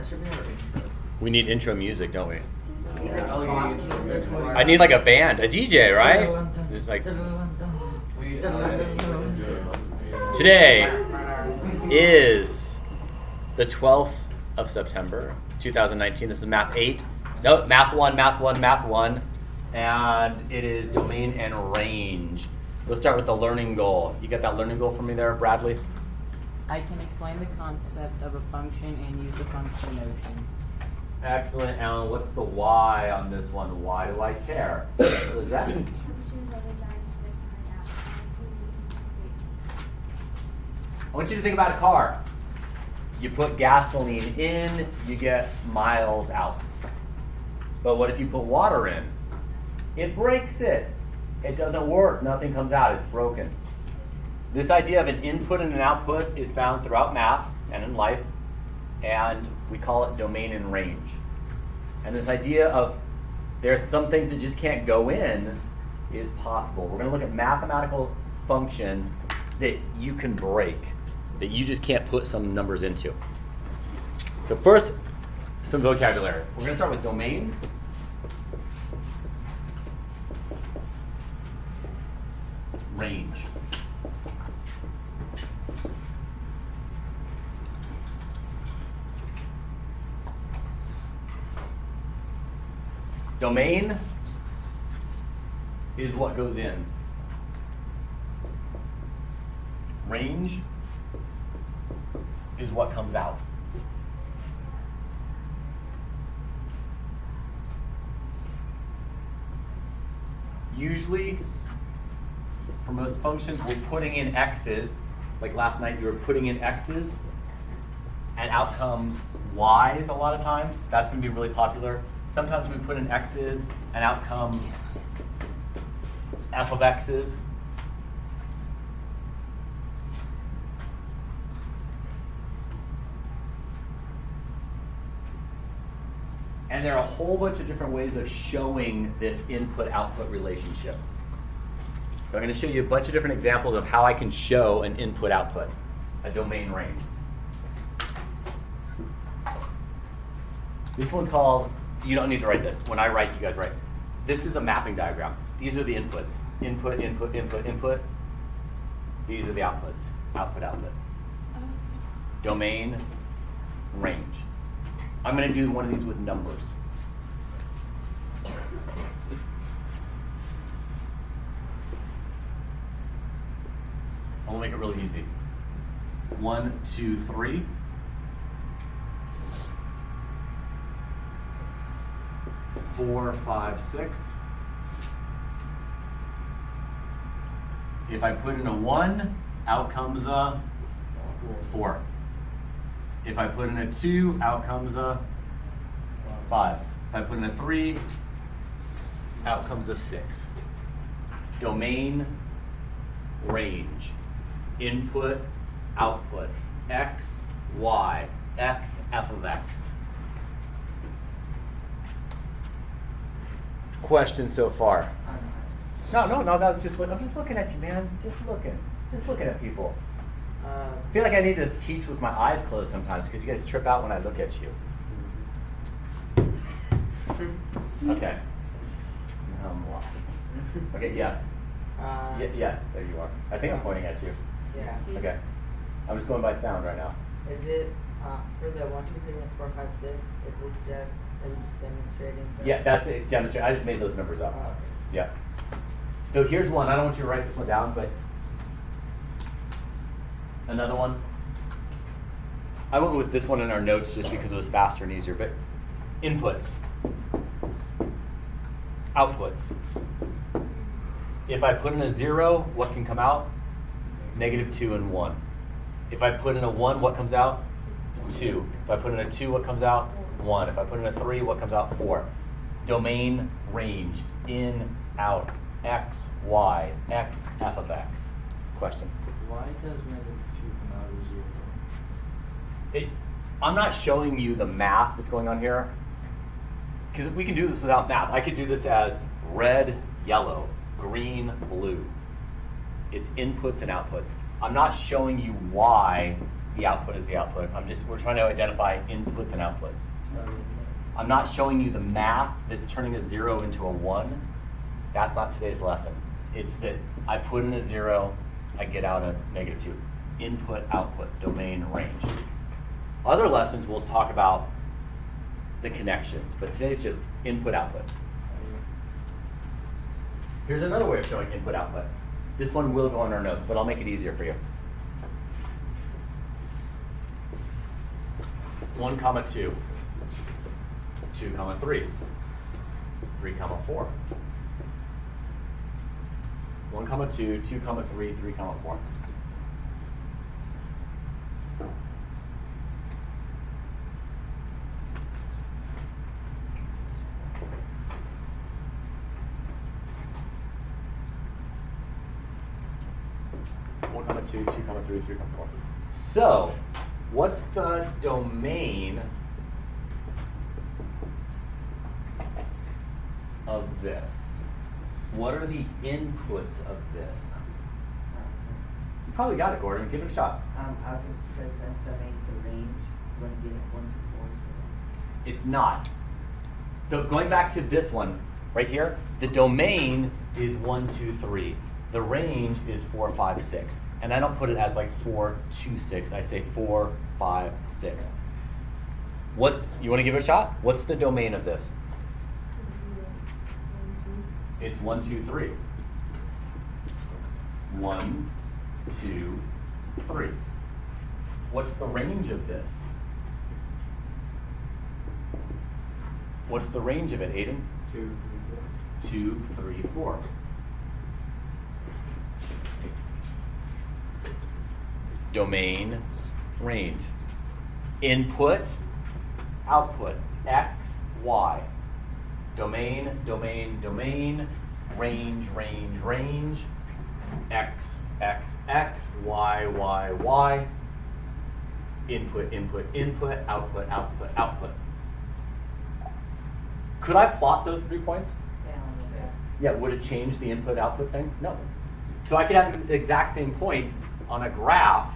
That should be our intro. We need intro music, don't we? Yeah. Oh, yeah. I need like a band, a DJ, right? Like today is the 12th of September, 2019. This is Math 8. No, Math 1. And it is domain and range. Let's start with the learning goal. You got that learning goal for me there, Bradley? I can explain the concept of a function and use the function notion. Excellent, Alan. What's the why on this one? Why do I care? What is that? I want you to think about a car. You put gasoline in, you get miles out. But what if you put water in? It breaks it. It doesn't work. Nothing comes out. It's broken. This idea of an input and an output is found throughout math and in life, and we call it domain and range. And this idea of there are some things that just can't go in is possible. We're going to look at mathematical functions that you can break, that you just can't put some numbers into. So first, some vocabulary. We're going to start with domain. Range. Domain is what goes in. Range is what comes out. Usually, for most functions, we're putting in x's. Like last night, you were putting in x's, and out comes y's a lot of times. That's going to be really popular. Sometimes we put in x's, and out comes f of x's. And there are a whole bunch of different ways of showing this input-output relationship. So I'm going to show you a bunch of different examples of how I can show an input-output, a domain range. This one's called, you don't need to write this. When I write, you guys write. This is a mapping diagram. These are the inputs. Input, input, input, input. These are the outputs. Output, output. Domain, range. I'm going to do one of these with numbers. I'll make it really easy. 1, 2, 3. 4, 5, 6. If I put in a 1, out comes a 4. If I put in a 2, out comes a 5. If I put in a 3, out comes a 6. Domain, range, input, output, x, y, x, f of x. Questions so far? No, I'm just looking at you, man. Just looking at people. I feel like I need to teach with my eyes closed sometimes because you guys trip out when I look at you. Okay. Now I'm lost. Okay, yes. Yes, there you are. I think I'm pointing at you. Yeah. Okay. I'm just going by sound right now. Is it for the 1, 2, 3, and 4, 5, 6? Is it just are you just demonstrating? Yeah, that's it. Demonstrate. I just made those numbers up. Oh, okay. Yeah. So here's one. I don't want you to write this one down, but another one. I went with this one in our notes just because it was faster and easier, but inputs, outputs. If I put in a 0, what can come out? -2 and 1. If I put in a 1, what comes out? 2. If I put in a 2, what comes out? 1. If I put in a 3, what comes out? 4. Domain, range, in, out, x, y, x, f of x. Question? Why does -2 come out of 0? I'm not showing you the math that's going on here, because we can do this without math. I could do this as red, yellow, green, blue. It's inputs and outputs. I'm not showing you why the output is the output. We're trying to identify inputs and outputs. I'm not showing you the math that's turning a 0 into a 1. That's not today's lesson. It's that I put in a 0, I get out a -2. Input, output, domain, range. Other lessons we'll talk about the connections, but today's just input, output. Here's another way of showing input, output. This one will go in our notes, but I'll make it easier for you. 1, 2, 2, 3, 3, 4. 1, 2, 2, 3, 3, 4. Two, 2, 3, 3, 4. So, what's the domain of this? What are the inputs of this? You probably got it, Gordon. Give it a shot. I was going to suggest since domain's the range, wouldn't be like 1 through 4. So. It's not. So going back to this one right here, the domain is 1, 2, 3. The range is 4, 5, 6. And I don't put it as like 4, 2, 6. I say 4, 5, 6. What, you want to give it a shot? What's the domain of this? It's 1, 2, 3. 1, 2, 3. What's the range of this? What's the range of it, Aiden? 2, 3, 4. 2, 3, 4. Domain, range. Input, output, X, Y. Domain, domain, domain, range, range, range, X, X, X, Y, Y, Y. Input, input, input, output, output, output. Could I plot those 3 points? Yeah, would it change the input output thing? No. So I could have the exact same points on a graph,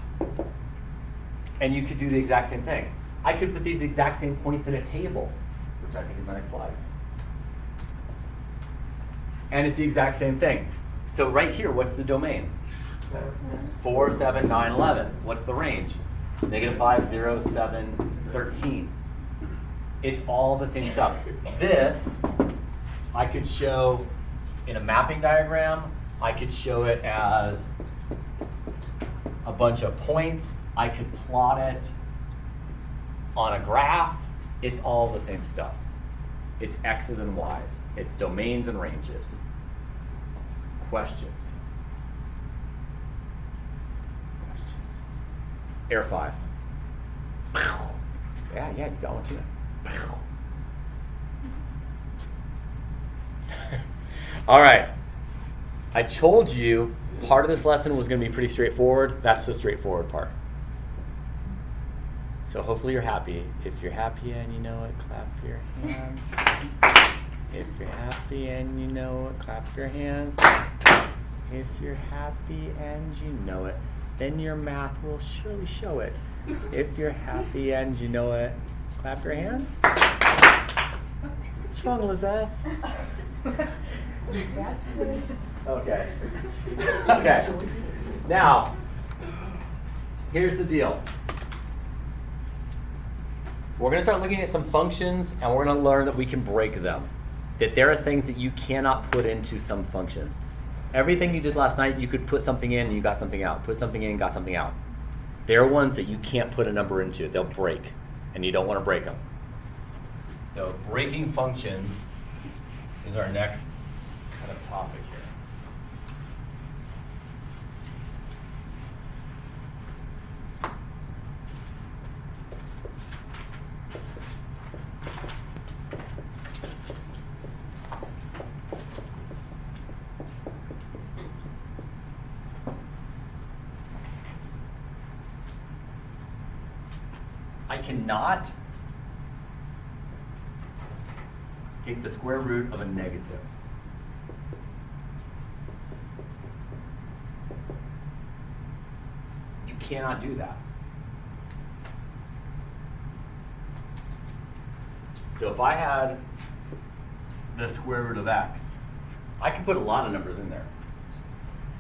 and you could do the exact same thing. I could put these exact same points in a table, which I think is my next slide. And it's the exact same thing. So right here, what's the domain? 4, 7, 9, 11. What's the range? -5, 0, 7, 13. It's all the same stuff. This, I could show in a mapping diagram. I could show it as a bunch of points. I could plot it on a graph. It's all the same stuff. It's X's and Y's. It's domains and ranges. Questions? Questions? Air 5. Yeah, you got one too. All right. I told you part of this lesson was going to be pretty straightforward. That's the straightforward part. So hopefully you're happy. If you're happy and you know it, clap your hands. If you're happy and you know it, clap your hands. If you're happy and you know it, then your math will surely show it. If you're happy and you know it, clap your hands. What's wrong, Lizette? Okay. Okay. Now, here's the deal. We're going to start looking at some functions, and we're going to learn that we can break them. That there are things that you cannot put into some functions. Everything you did last night, you could put something in and you got something out. Put something in, got something out. There are ones that you can't put a number into. They'll break, and you don't want to break them. So breaking functions is our next kind of topic here. I cannot take the square root of a negative. You cannot do that. So if I had the square root of x, I could put a lot of numbers in there.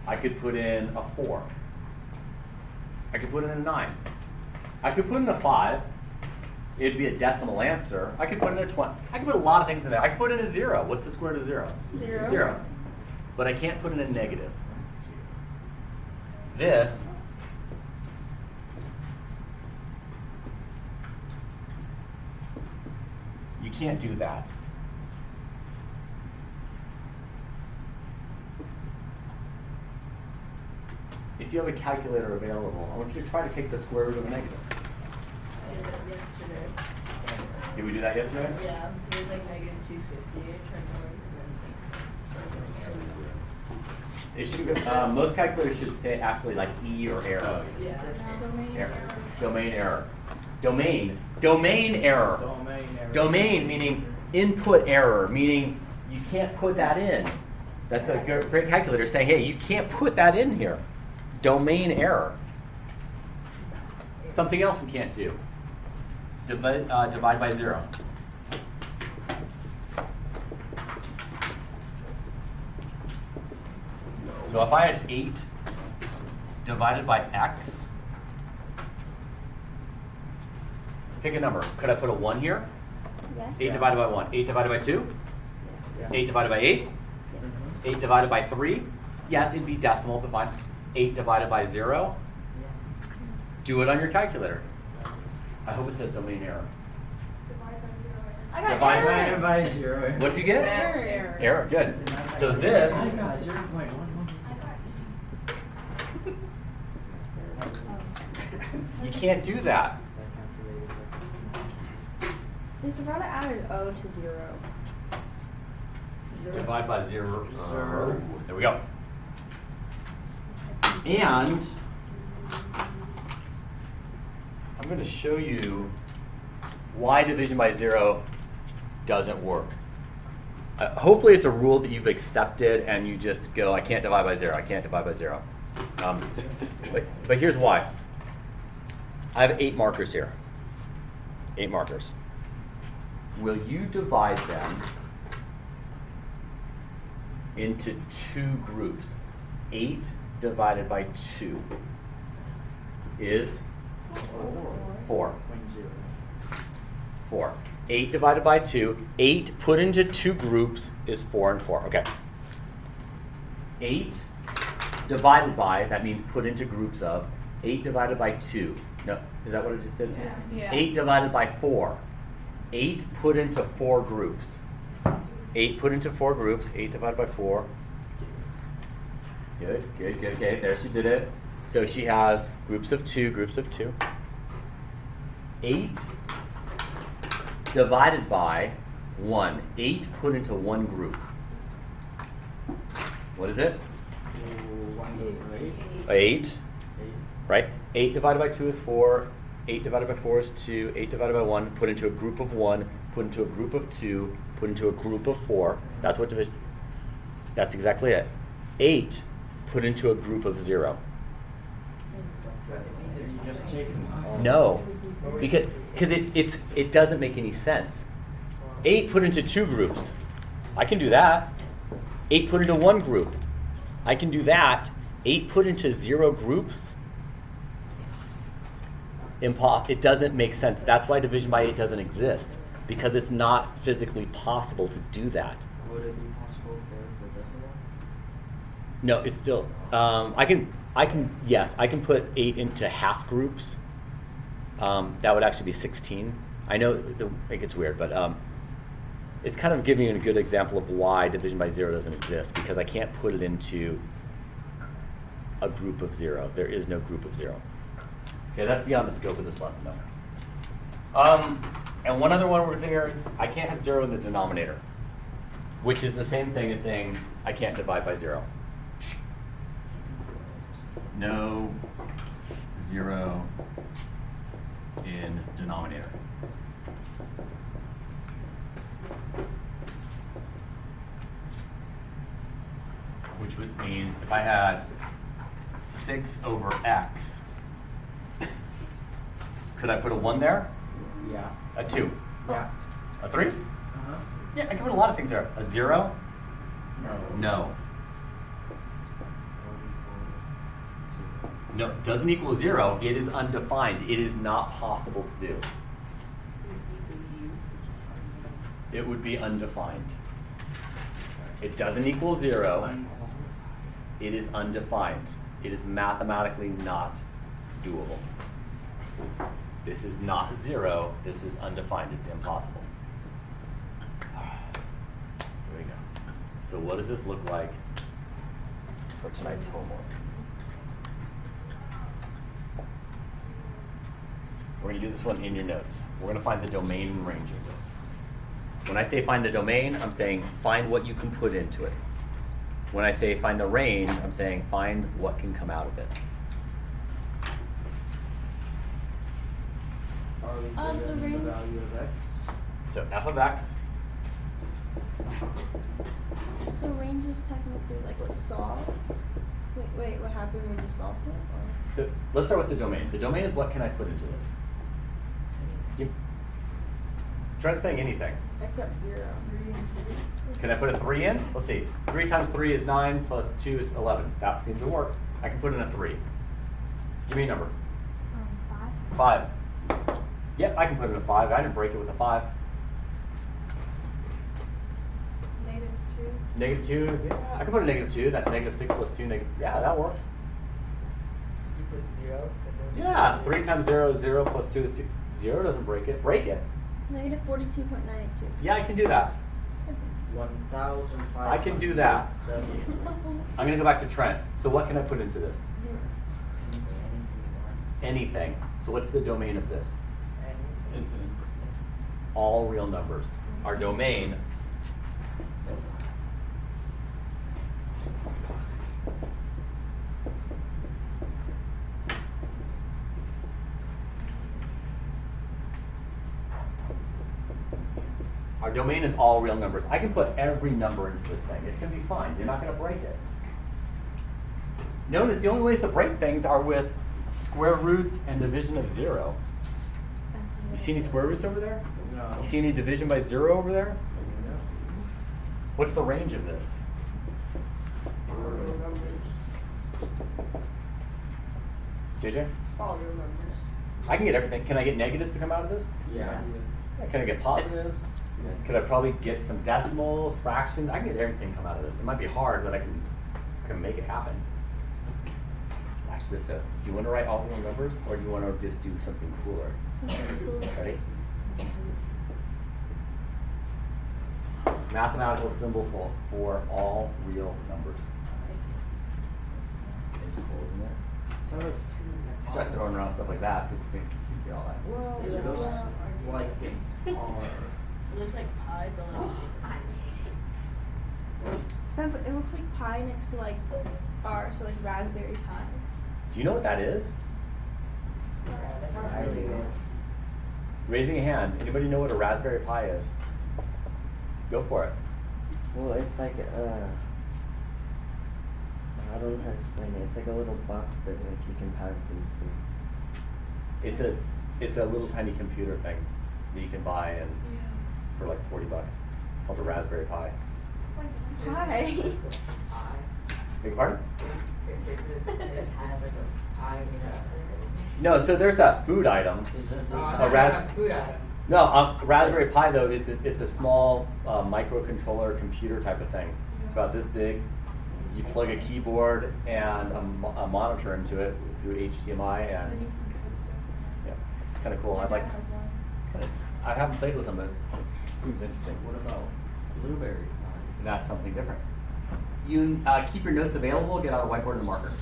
I could put in a 4. I could put in a 9. I could put in a 5. It'd be a decimal answer. I could put in a 20. I could put a lot of things in there. I could put in a 0. What's the square root of 0? 0. 0. But I can't put in a negative. This you can't do that. If you have a calculator available, I want you to try to take the square root of a negative. I did it yesterday. Did we do that yesterday? Yeah, it was like negative 250. I tried to It should go, most calculators should say actually like E or error. yeah. Error. Domain error. Domain. Domain error. Domain error. Domain meaning input error, meaning you can't put that in. That's a great calculator saying, hey, you can't put that in here. Domain error. Something else we can't do. Divide by 0. So if I had 8 divided by x, pick a number. Could I put a 1 here? Yeah. 8 divided by 1. 8 divided by 2? Yes. 8 divided by 8? 8 divided by 3? Yes, it'd be decimal, but fine. 8 divided by 0? Do it on your calculator. I hope it says domain error. I got Divide by- error. By 0. What did you get? Error. Error, good. So this, I got 0.11. you can't do that. They forgot to add an O to 0. Divide by 0. Zero. There we go. And I'm going to show you why division by 0 doesn't work. Hopefully it's a rule that you've accepted and you just go, I can't divide by 0, I can't divide by 0. But here's why. I have 8 markers here. 8 markers. Will you divide them into 2 groups? 8 divided by 2 is 4. 4. 8 divided by 2. 8 put into 2 groups is 4 and 4. Okay. 8 divided by, that means put into groups of. 8 divided by 2. No, is that what I just did? Yeah. 8 divided by 4. 8 put into 4 groups. 8 put into 4 groups. 8 divided by 4. Good, good, good. Okay, there she did it. So she has groups of 2, groups of 2. 8 divided by 1. 8 put into 1 group. What is it? 8. Right? 8 divided by 2 is 4. 8 divided by 4 is 2. 8 divided by 1, put into a group of 1, put into a group of 2, put into a group of 4. That's what division. That's exactly it. 8 put into a group of 0. Just take them all. No, because it doesn't make any sense. 8 put into 2 groups. I can do that. 8 put into 1 group. I can do that. 8 put into 0 groups. It doesn't make sense. That's why division by 8 doesn't exist, because it's not physically possible to do that. Would it be possible for the decimal? No, it's still. Yes, I can put 8 into half groups. That would actually be 16. I know it gets weird, but it's kind of giving you a good example of why division by 0 doesn't exist, because I can't put it into a group of 0. There is no group of 0. Okay, that's beyond the scope of this lesson, though. And one other one over here, I can't have 0 in the denominator, which is the same thing as saying I can't divide by 0. No 0 in denominator. Which would mean if I had 6 over x, could I put a 1 there? Yeah. A 2? Yeah. A 3? Uh-huh. Yeah, I can put a lot of things there. A 0? No. No, it doesn't equal 0. It is undefined. It is not possible to do. It would be undefined. It doesn't equal 0. It is undefined. It is mathematically not doable. This is not 0. This is undefined. It's impossible. Here we go. So what does this look like for tonight's homework? We're going to do this one in your notes. We're going to find the domain and range of this. When I say find the domain, I'm saying find what you can put into it. When I say find the range, I'm saying find what can come out of it. Are we So given the range- value of x? So f of x, So range is technically like what's solved. Wait, what happened when you solved it? Or? so let's start with the domain. The domain is what can I put into this? You try to saying anything. Except 0. Can I put a 3 in? Let's see. 3 times 3 is 9 plus 2 is 11. That seems to work. I can put in a 3. Give me a number. 5. 5. Yep, I can put in a 5. I didn't break it with a 5. -2. -2. Yeah, I can put a -2. That's -6 plus 2. Yeah, that works. Did you put 0? Yeah, 3 times 0 is 0 plus 2 is 2. 0 doesn't break it. Break it. -42.982. Yeah, I can do that. 1,500. I can do that. I'm going to go back to Trent. So what can I put into this? 0. Anything. So what's the domain of this? Infinite. All real numbers. Our domain. Our domain is all real numbers. I can put every number into this thing. It's going to be fine. You're not going to break it. Notice the only ways to break things are with square roots and division of 0. You see any square roots over there? No. You see any division by 0 over there? No. What's the range of this? JJ? All real numbers. I can get everything. Can I get negatives to come out of this? Yeah. Yeah, can I get positives? Could I probably get some decimals, fractions? I can get everything come out of this. It might be hard, but I can make it happen. Watch this out. Do you want to write all real numbers, or do you want to just do something cooler? Ready? Mathematical symbol for all real numbers. It's cool, isn't it? So it's Start throwing around stuff like that. People think you get all that. it looks like an R. It looks like pi, but like Sounds like it looks like pi next to like R, so like Raspberry Pi. Do you know what that is? that's not really good. Raising a hand. Anybody know what a Raspberry Pi is? Go for it. Well, it's like I don't know how to explain it. It's like a little box that like you can power things through. It's a little tiny computer thing that you can buy and for like $40. It's called a Raspberry Pi. Hi. Is it just a pi? Beg your pardon? It has like a pi in it. No, so there's that food item. Food item. No, Raspberry Pi though it's a small microcontroller computer type of thing. It's about this big. You plug a keyboard and a monitor into it through HDMI, and yeah, it's kind of cool. I'd like. It's kind of. I haven't played with them, but it seems interesting. What about blueberry pie? And that's something different. You keep your notes available. Get out a whiteboard and a marker.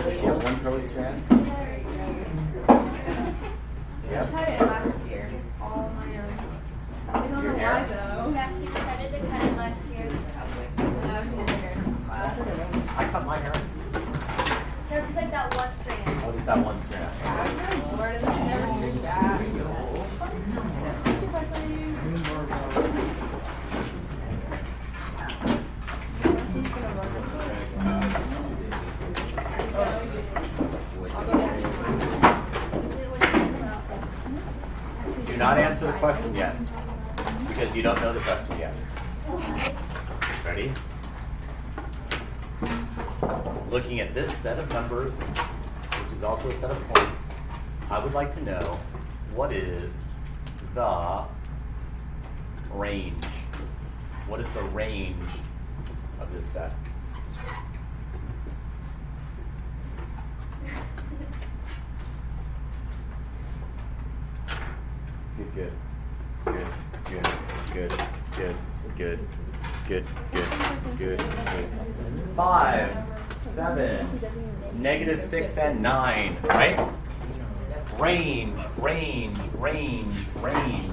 Does she have one curly strand? I Yep. cut it last year. All my own. I don't know Your why hair? though. Yeah, she decided to cut it last year. When I was in hair class. I cut my hair. No, just like that one strand. Oh, just that one strand. I was really bored and I never did that. Thank you, Wesley. answer the question yet. Because you don't know the question yet. Ready? Looking at this set of numbers, which is also a set of points, I would like to know what is the range? What is the range of this set? Good, good, good, good, good, good, good, good, good, good. 5, 7, -6, and 9, right? Range, range, range, range.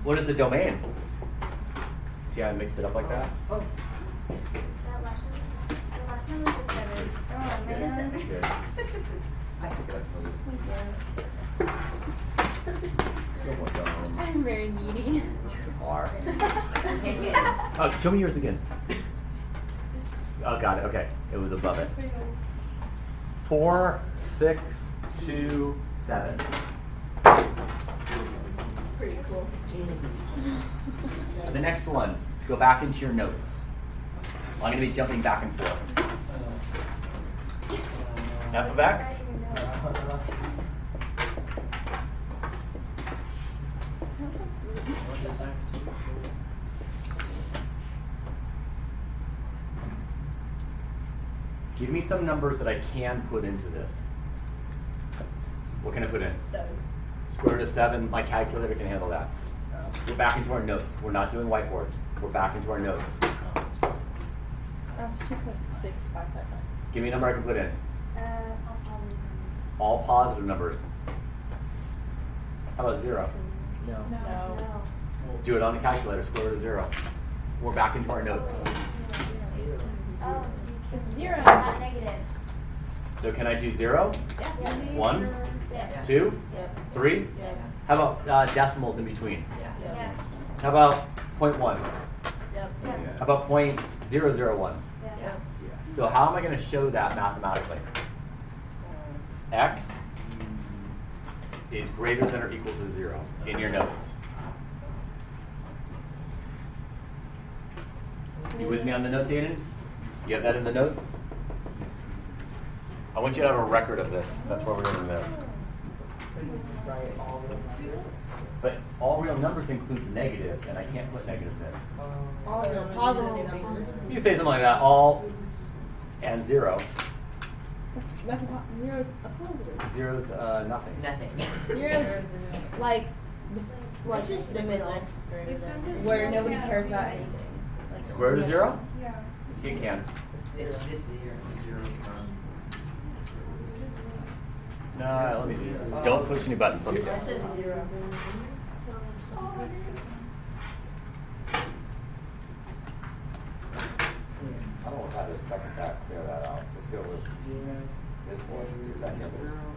What is the domain? See how I mixed it up like that? That last one, the last one was the 7. Oh, Good, man. good. I took it up for you. Good one, Dom. I'm very needy. You are. Oh, show me yours again. Oh, got it. Okay, it was above it. 4, 6, 2, 7. Pretty cool. The next one, go back into your notes. I'm going to be jumping back and forth. F of X. Give me some numbers that I can put into this. What can I put in? 7. Square root of 7, my calculator can handle that. We're back into our notes. We're not doing whiteboards. We're back into our notes. That's 2.6555. Give me a number I can put in. All All positive positive numbers. numbers. How about 0? No. No. Do it on the calculator, square root of 0. We're back into our notes. Oh, so you can 0, not negative. So can I do 0? Yeah. 1? Yeah. 2? Yep. 3? Yes. How about decimals in between? Yeah. How about 0.1? Yep. Yeah. How about 0.001? Yeah. So how am I going to show that mathematically? X is greater than or equal to 0 in your notes. You with me on the notes, Aiden? You have that in the notes? I want you to have a record of this. That's why we're in the notes. So you just write all the numbers. But all real numbers includes negatives, and I can't put negatives in. All the positive numbers. You say something like that, all and 0. That's a 0 is a positive. 0's nothing. Nothing. 0 is like just the middle, where nobody cares about anything. Like Square root of 0? Yeah. You can. It's just 0. No, let me see. Don't push any buttons. Let me see. That's a 0. I don't want to have this second that, clear that out. Let's go with this one, second,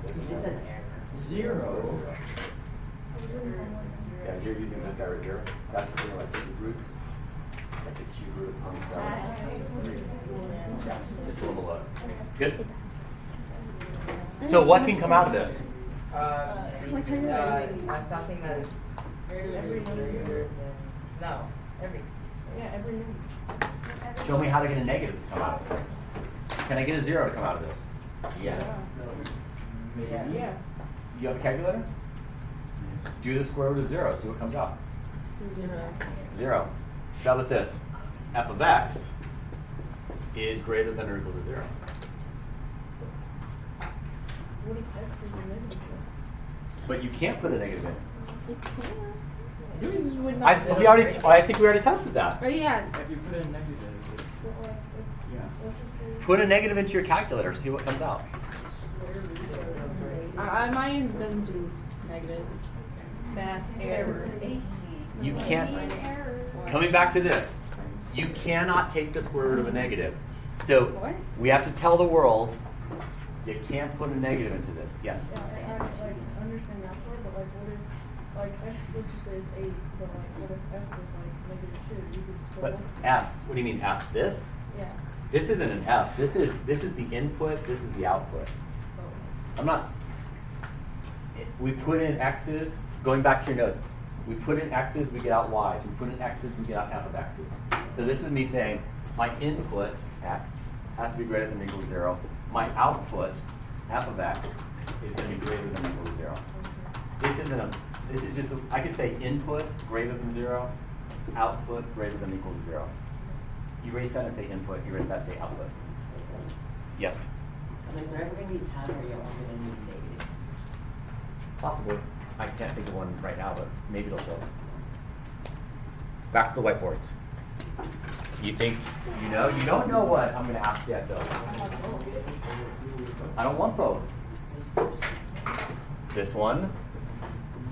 this It just says one. error. 0. Yeah, you're using this guy right here. That's for like cube roots. Like the cube root of 27. Yeah, just a little below. Good? So what can come out of this? Something that is every number. No, every. Yeah, every number. Show me how to get a negative to come out of it. Can I get a 0 to come out of this? Yeah. Yeah. You have a calculator? Do the square root of 0, see what comes out. 0. So how about this? F of X is greater than or equal to 0. But you can't put a negative in. You can. You just would not. I think we already tested that. Oh yeah. If you put in negative, Put a negative into your calculator, see what comes out. Mine doesn't do negatives. Math error. You can't. Coming back to this, you cannot take the square root of a negative. So What? we have to tell the world you can't put a negative into this. Yes. I understand that part, but like, what if, like, X, let's just say is 8, but like, what if F was like -2? You could still. But F, what do you mean F? This? Yeah. This isn't an F. This is the input. This is the output. I'm not. We put in X's. Going back to your notes, We put in x's, we get out y's. We put in x's, we get out f of x's. So this is me saying my input, x, has to be greater than or equal to 0. My output, f of x, is going to be greater than or equal to 0. This is just, I could say input greater than 0, output greater than or equal to 0. Erase that and say input, erase that and say output. Yes? Is there ever going to be a time where you're only going to need negative? Possibly. I can't think of one right now, but maybe it'll show. Back to the whiteboards. You think you know? You don't know what I'm going to ask yet, though. I don't want both. This one,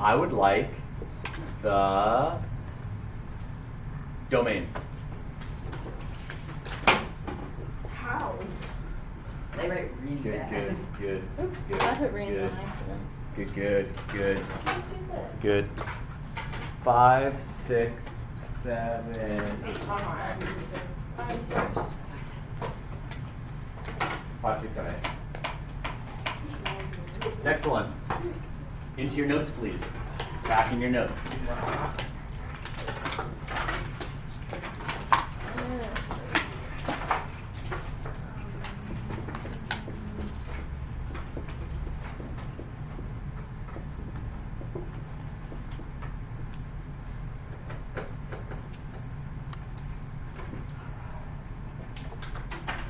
I would like the domain. How? They write really Good, fast. good, Oops, good, I hit range good, on accident. good. 5, 6, 7, 8. 5, 6, 7, 8. Next one. Into your notes, please. Back in your notes.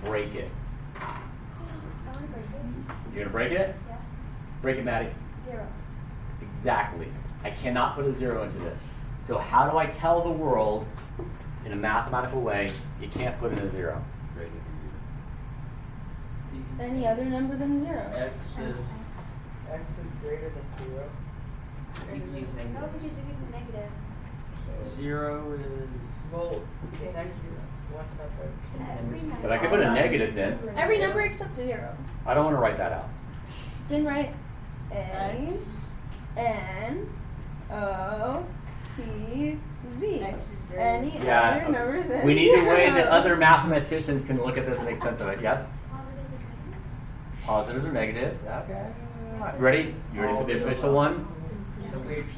Break it. I want to break it. You're gonna break it? Yeah. Break it, Maddie. 0. Exactly. I cannot put a 0 into this. So how do I tell the world in a mathematical way you can't put in a 0? Any other number than 0. X is X is greater than 0. You can use No, negative. because you give the negative. 0 is. Well, if X is 1 number. Every number. But I could put a negatives in. Every number except 0. I don't want to write that out. Then write A, N, O, P, Z. X is greater Any than Yeah. other number than We need a way 0. that other mathematicians can look at this and make sense of it. Yes? Positives Positives and negatives. or negatives. Okay. Ready? You ready for the official one? The weird P.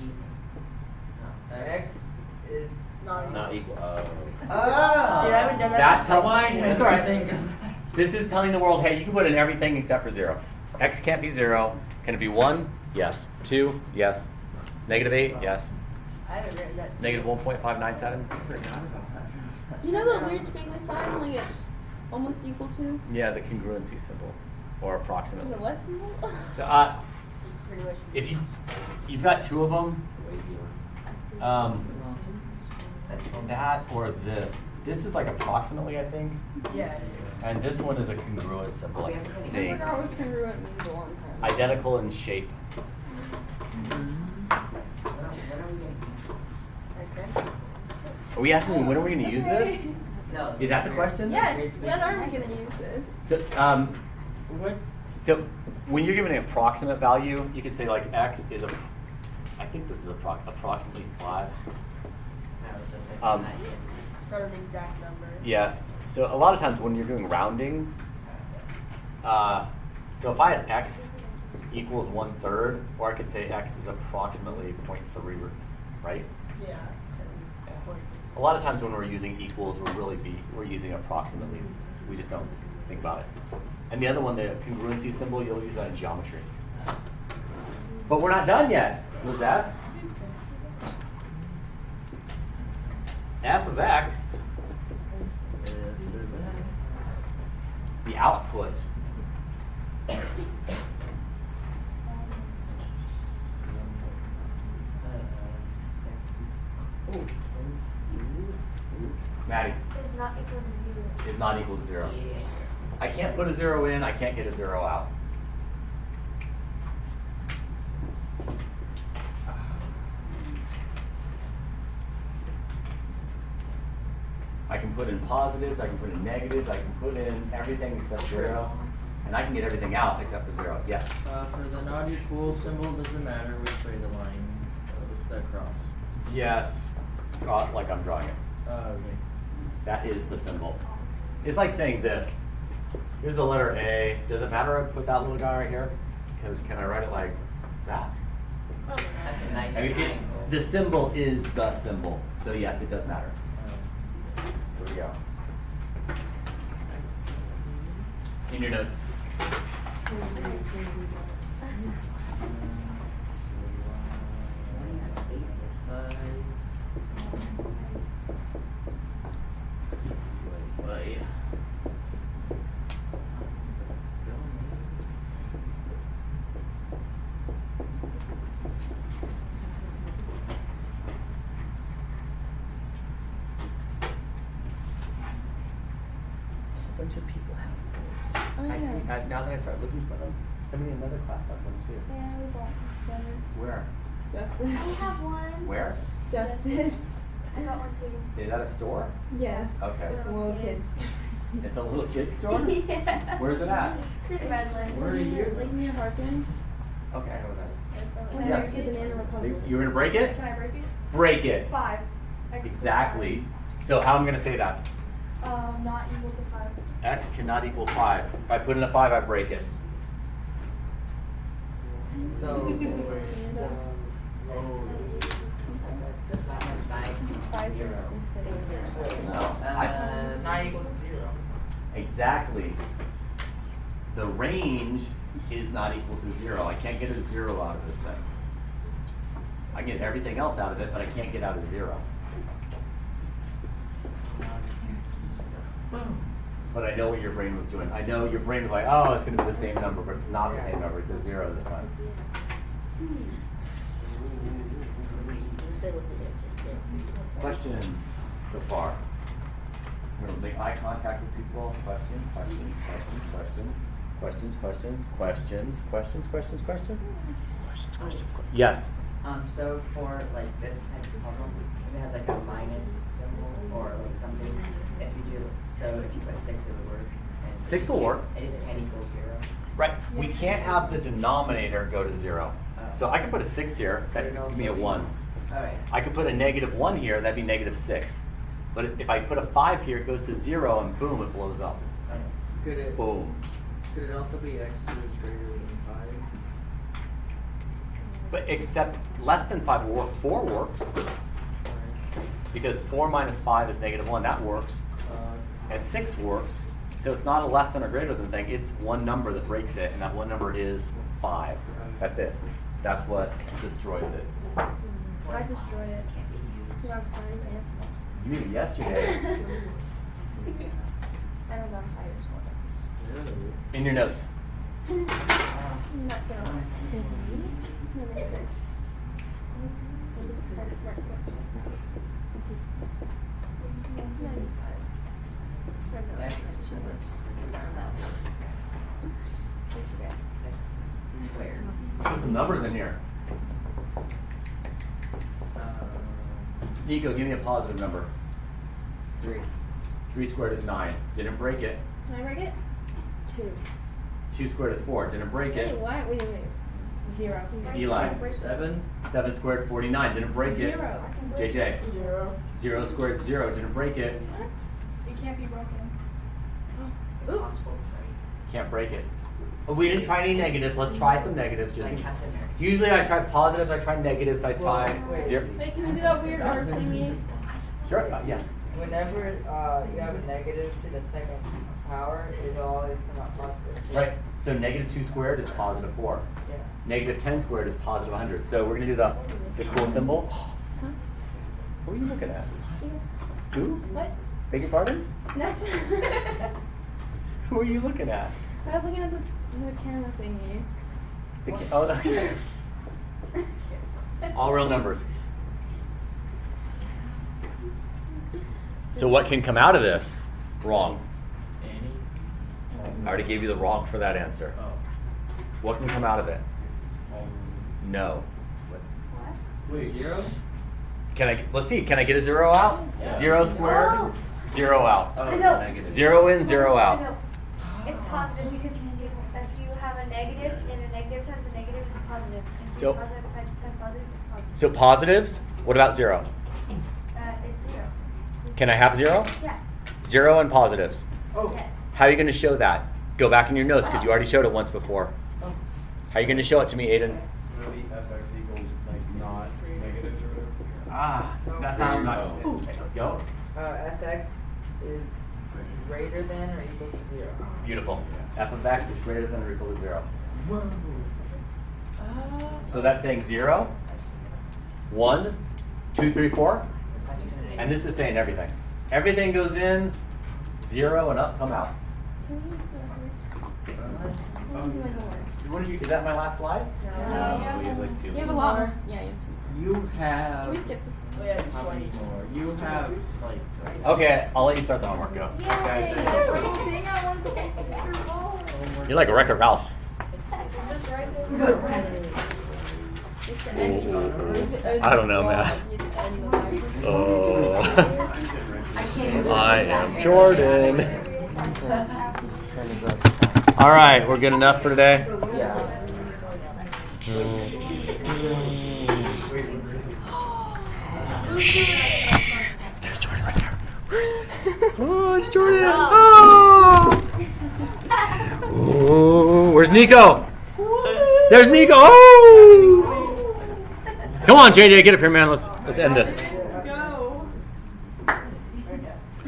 X is Not equal. Oh. You haven't done that That's since, how like, It's all right. This is telling the world, hey, you can put in everything except for 0. X can't be 0. Can it be 1? Yes. 2? Yes. Negative 8? Yes. I haven't written that since. Negative 1.597? You know the weird squiggly sign, like it's almost equal to? Yeah, the congruency symbol, or The approximately. what symbol? So, Pretty much. if you've got 2 of them, that or this. This is like approximately, I think, Yeah. and this one is a congruent symbol. I I think. forgot what congruent means a long time. Identical in shape. When are we going to Okay. Are we asking when are we going to use this? No. Is that the question? Yes, when are we going to use this? So, What? so when you're given an approximate value, you could say like x is a. I think this is approximately 5. Sort of the exact number. Yes. So a lot of times when you're doing rounding, so if I had x equals 1/3, or I could say x is approximately 0.3, right? Yeah. A lot of times when we're using equals, we're using approximates. We just don't think about it. And the other one, the congruency symbol, you'll use that in geometry. But we're not done yet, Lizette. F of x, the output, Maddie, Is not equal to 0. is not equal to 0. I can't put a 0 in, I can't get a 0 out. I can put in positives, I can put in negatives, I can put in everything except 0. And I can get everything out except for 0. Yes? For the not equal symbol, does it matter which way the line goes, the cross? Yes. Like I'm drawing it. Okay. That is the symbol. It's like saying this. Here's the letter A. Does it matter I put that little guy right here? Because can I write it like that? That's a nice I mean, triangle. the symbol is the symbol. So yes, it does matter. Here we go. In your notes. A bunch of people have those. Oh, I yeah. see. Now that I start looking for them, somebody in another class has one too. Yeah, we bought together. Where? I Justice. have one. Where? Justice. I got one too. Is that a store? Yes. Okay. It's a little kids. It's a little kid's store? Yeah. Where's it at? It's in Redland. Where are you? Like near Harkins. Okay, I know what that is. Like Yes. next to Banana Republic. You're gonna break it? Can I break it? Break it. 5. Exactly. So how am I gonna say that? Not equal to 5. X cannot equal 5. If I put in a 5, I break it. So, That's 5 times 5. 5 instead of 0. No. not equal to 0. Exactly. The range is not equal to 0. I can't get a 0 out of this thing. I can get everything else out of it, but I can't get out a 0. But I know what your brain was doing. I know your brain was like, oh, it's going to be the same number, but it's not the same number. It's a 0 this time. Questions so far? Remember, make eye contact with people. Questions, questions, questions, questions, questions, questions, questions, questions, questions, questions, questions, questions. Yes. So for like this type of problem, if it has like a minus symbol or like something, if you do, so if you put 6 it would work. And 6 will work. It just can't equal 0. Right. We can't have the denominator go to 0. So I could put a 6 here. That'd give me a 1. Alright. I could put a -1 here. That'd be -6. But if I put a 5 here, it goes to 0, and boom, it blows up. Could it Boom. also be x to the greater than 5? But except less than 5 will work. 4 works. Because 4 minus 5 is -1. That works. And 6 works. So it's not a less than or greater than thing. It's one number that breaks it, and that one number is 5. That's it. That's what destroys it. I destroyed it. Because I was signing ants. You did it yesterday. I don't got higher score. In your notes. I'm not gonna What is this? I'll just press smart smart. 95. That's squared. Let's put some numbers in here. Nico, give me a positive number. 3. 3 squared is 9. Didn't break it. Can I break it? 2. 2 squared is 4. Didn't break Wait, it. what? Wait. 0. Eli. 7? 7 squared, 49. Didn't break it. 0. JJ. 0. 0 squared, 0. Didn't break it. It can't be broken. It's Ooh. impossible to break. Can't break it. Oh, we didn't try any negatives. Let's try some negatives. Just Like Captain America. usually I try positives. I try negatives. I try Wait. 0. Wait, can we do that weird art thingy? Sure. Yes. Whenever you have a negative to the second power, it'll always come out positive. Right. So -2 squared is positive 4. Yeah. -10 squared is positive 100. So we're gonna do the cool symbol. Huh? What are you looking at? Who? What? Beg your pardon? No. Who are you looking at? I was looking at the camera thingy. Okay. All real numbers. So what can come out of this? Wrong. I already gave you the wrong for that answer. What can come out of it? No. Wait, 0? Let's see, can I get a 0 out? Yeah. 0 squared, Oh. 0 out. I know. 0 in, 0 I out. know. It's positive because if you have a negative and a negative times a negative is a positive. And So- positive times positive is positive. So positives, what about 0? It's 0. Can I have 0? Yeah. 0 and positives. Yes. How are you going to show that? Go back in your notes because you already showed it once before. How are you going to show it to me, Aiden? Really, fx equals like not negatives or whatever? That's not nice. Yo. fx is greater than or equal to 0. Beautiful. F of x is greater than or equal to 0. So that's saying 0, 1, 2, 3, 4. And this is saying everything. Everything goes in, 0 and up, come out. Is that my last slide? No. We have like 2. You have a lot more. Yeah, you You have. We skipped this. Oh, yeah, How many more? You have like. Okay, I'll let you start the homework. Go. Yay! You're like a Wreck-It Ralph. I don't know, man. Oh. I am Jordan. All right, we're good enough for today? Yeah. There's Jordan right there. Where is it? Oh, it's Jordan. Oh. Oh, where's Nico? There's Nico. Oh. Come on, JJ, get up here, man. Let's end this.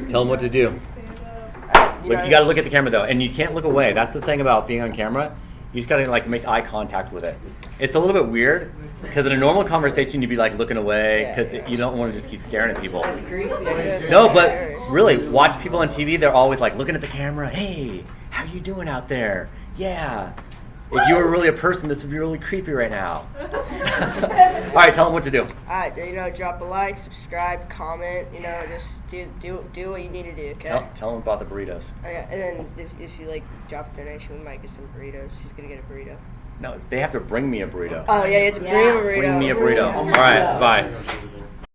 Tell him what to do. Look, you got to look at the camera though, and you can't look away. That's the thing about being on camera. You just got to like make eye contact with it. It's a little bit weird because in a normal conversation you'd be like looking away because you don't want to just keep staring at people. No, but really, watch people on TV. They're always like looking at the camera. Hey, how you doing out there? Yeah. If you were really a person, this would be really creepy right now. All right, tell them what to do. Drop a like, subscribe, comment. Just do what you need to do. Okay. Tell them about the burritos. And then if you drop a donation, we might get some burritos. She's gonna get a burrito. No, they have to bring me a burrito. Oh yeah, you have to bring him a burrito. Bring me a burrito. All right, bye.